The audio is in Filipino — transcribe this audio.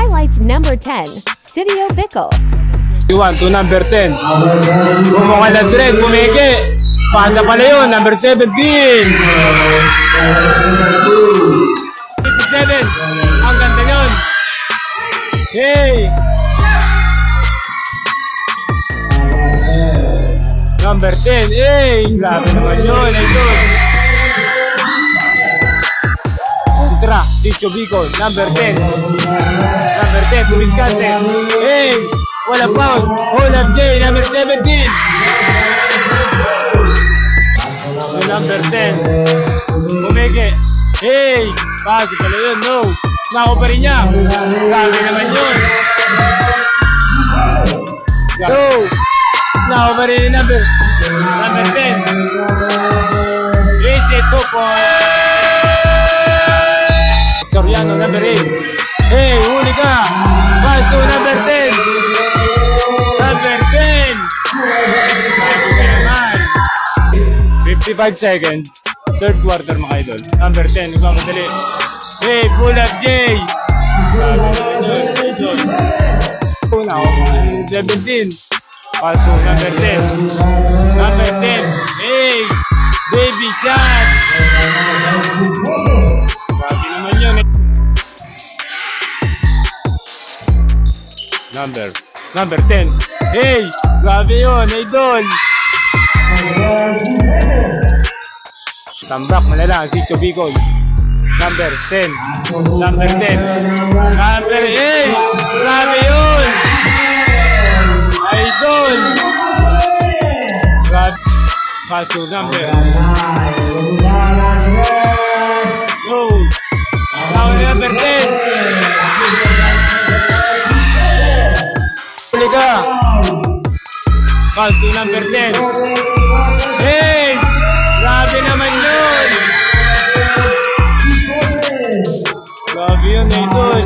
Highlights number 10, Sidio Bicol. 1 to number 10. Bumukala direct, bumeke. Pasa pala yun, number 17. 57. Ang ganda yun. Hey! Number 10. Hey! Grabe naman yun. Idol. Kontra, Sidio Bicol. Number 10. Number 10, Pumiskante. Hey! Wala pound. Hold up J. Number 17. Number 10. Bumeke. Hey! Pasi pala yun. No. Nako pa rin niya. Grabe naman yun. Go! Nako pa rin yung number 10. Reset po po. Soriano, number 8. Hey! Huli ka. Pass to number 10. Number 10. Grabe ka naman. 55 seconds. Third quarter mga idol. Number 10. Nagmamadali. Hey, pull up J. 17. Pass to number 10. Number 10. Hey, baby shot. Grabe naman yun. Number 10. Hey, grabe yun, idol. Tambak mo na lang, Sidio Bicol. Number 10. Number 10. Number 8. Grabe yun. Idol. Grabe. Pass to number. Go. Now number 10. Huli ka. Pass to number 10. Hey! Grabe naman yun! Grabe yun, idol.